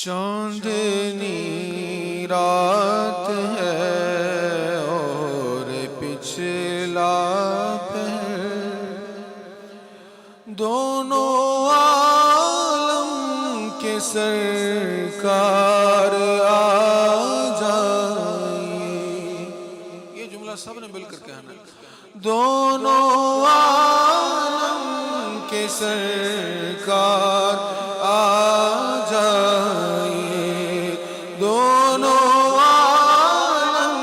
چاندنی رات ہے اور پچھلا پہر، دونوں عالم کے سرکار آ جائیے۔ یہ جملہ سب نے مل کر کہنا ہے۔ دونوں عالم کے سرکار آ جائیے، دونوں عالم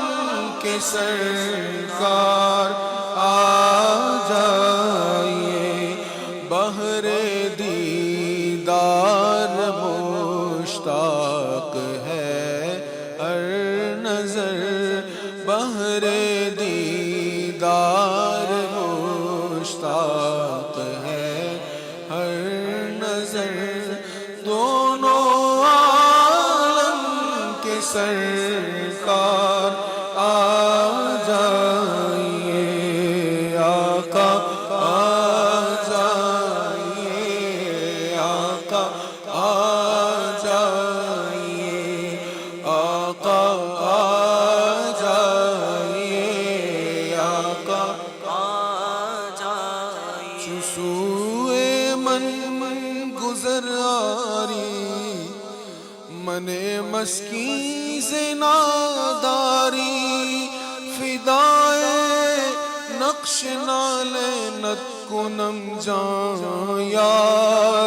کے سرکار آ جائیے۔ بہر دیدار مشتاق ہے ہر نظر، بہر دیدار مشتاق ہے ہر نظر، دونوں عالم کے سرکار آ جائیے۔ آقا آ جائیے، آقا آ جائیے، آقا آ جائیے، آقا آ جائیے۔ چسوئے من گزر آری، من مسکین سے ناداری، فدائے نقش نالینت کنم جان یا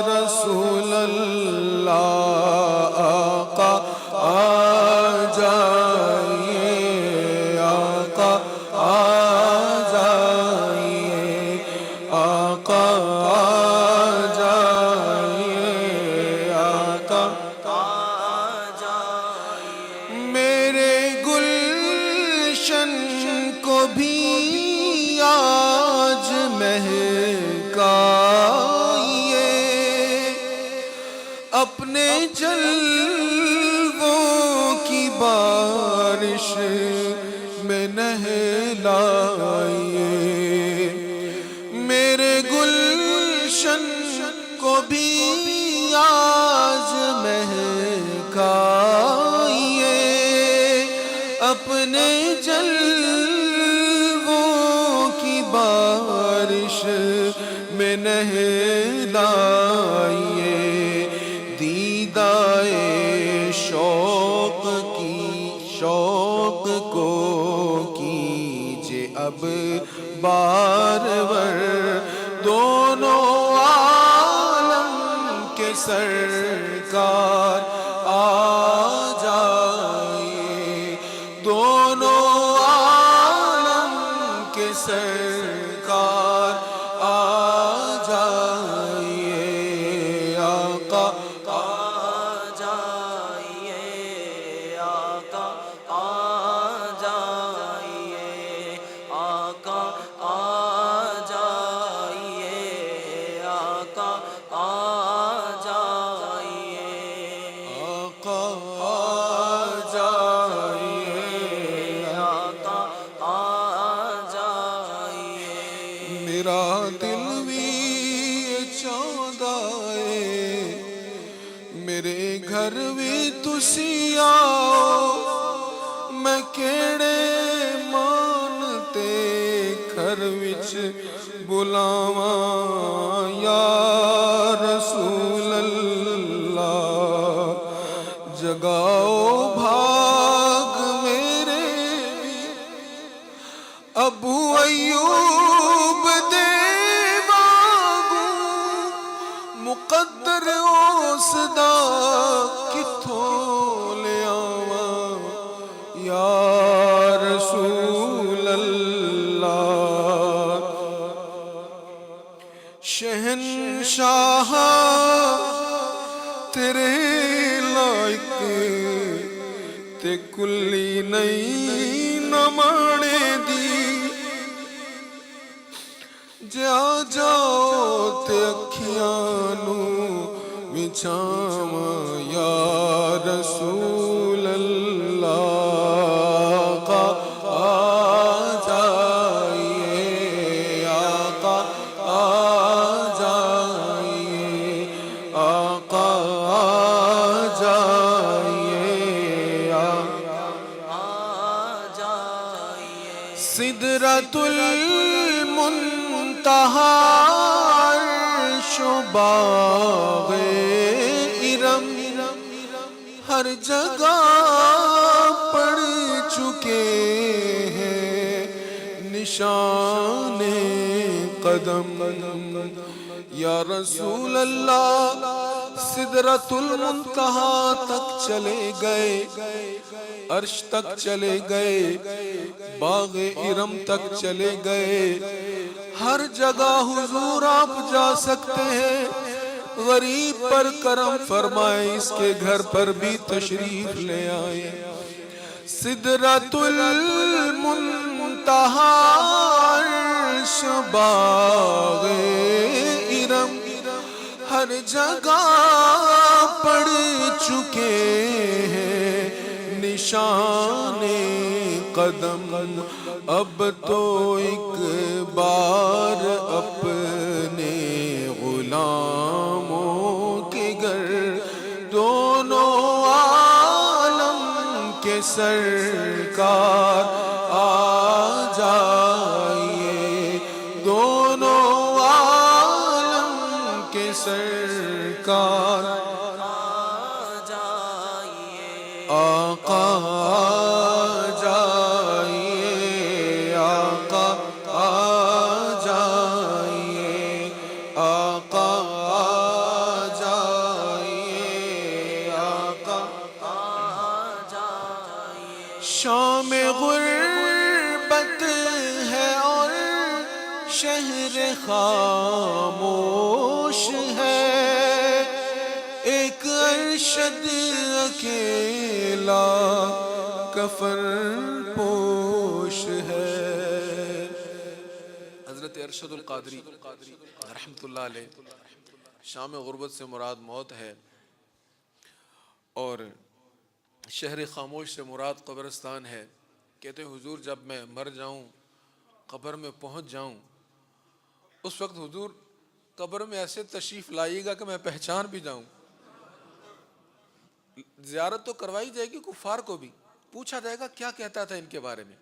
رسول اللہ۔ آقا آ جائیے، آقا آ جائیے، آقا آ جائیے، آقا آ جائیے۔ میرے گلشن کو بھی آج مہکائیے، اپنے جلووں کی بارش میں نہلائیے۔ میرے گلشن کو بھی آج مہکائیے، اپنے جلووں کی بارش میں نہلائیے۔ دیدائے شوق کو کیجے اب بار بار، دونوں عالم کے سرکار آ جائیے، دونوں عالم کے سرکار آ جائیے۔ آقا آ جائیے، آقا آ جائیے، آقا آ جائیے، آقا آ جائیے، آقا آ جائیے، آقا آ جائیے۔ میرا دل بھی چاہتا ہے، میرے گھر بھی تسی آؤ، میں کیڑے مانتے گھر وچ بلاواں یا رسول اللہ۔ جگاؤ بھاگ میرے بھی ابو ایوب دے باگوں، مقدر اس دا کتھوں لے آواں یا رسول اللہ۔ شہنشاہ تیرے لائق تے کلی نہیں نمانے دی، جا جاؤ تے اکھیاں نو وچھاواں یا رسول اللہ۔ آقا آ جائیے، آقا آ جائیے، آقا آ جائیے۔ سدرۃ المنتہا عرش و باغ ارم ہر جگہ پڑ چکے ہیں نشان قدم یا رسول اللہ سدرۃ المنتہا تک چلے گئے عرش تک چلے گئے باغ ارم تک چلے گئے ہر جگہ حضور آپ جا سکتے ہیں غریب پر کرم فرمائے اس کے گھر پر بھی تشریف لے آئے سدرۃ المنتہا عرش باغ ارم ہر جگہ پڑ چکے ہیں نشان قدم اب تو ایک بار اپنے غلاموں کے گھر دونوں عالم کے سرکار آ جائیے دونوں عالم کے سرکار آقا جائیے آقا جائیے آقا جائیے آقا جائیے شام غربت ہے اور شہر خاموش ہے ایک ارشد اکیلا کفن پوش ہے حضرت ارشد القادری رحمت اللہ علیہ شام غربت سے مراد موت ہے اور شہر خاموش سے مراد قبرستان ہے کہتے ہیں حضور جب میں مر جاؤں قبر میں پہنچ جاؤں اس وقت حضور قبر میں ایسے تشریف لائیے گا کہ میں پہچان بھی جاؤں زیارت تو کروائی جائے گی کفار کو بھی پوچھا جائے گا کیا کہتا تھا ان کے بارے میں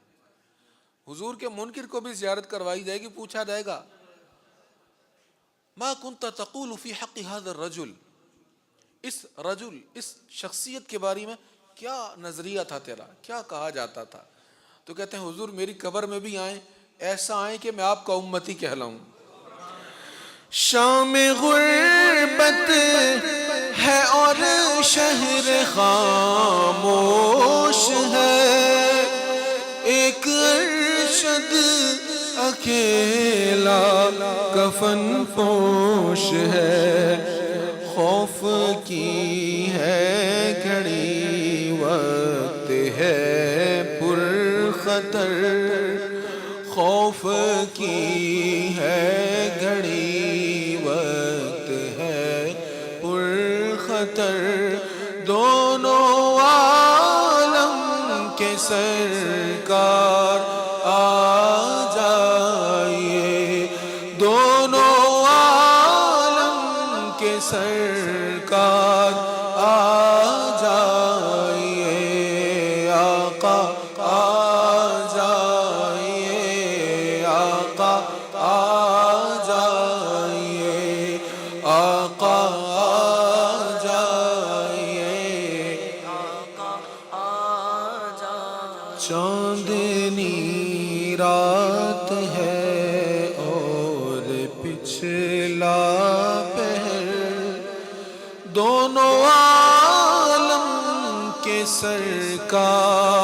حضور کے منکر کو بھی زیارت کروائی جائے گی پوچھا جائے گا ما کنت تقول فی حق هذا الرجل اس شخصیت کے بارے میں کیا نظریہ تھا تیرا کیا کہا جاتا تھا تو کہتے ہیں حضور میری قبر میں بھی آئیں ایسا آئیں کہ میں آپ کا امتی کہلاؤں شام غربت ہے اور شہر خاموش ہے ایک ارشد اکیلا کفن پوش ہے خوف کی ہے گھڑی وقت ہے پر خطر خوف کی ہے گھڑی وقت ہے پر خطر دونوں عالم کے سرکار آ جائیے دونوں عالم کے سرکار آ جائیے آقا آ جائیے آقا آ جائیے آقا آ جائیے آقا آ جائیے چاندنی رات ہے اور پچھلا پہر دونوں عالم کے سرکار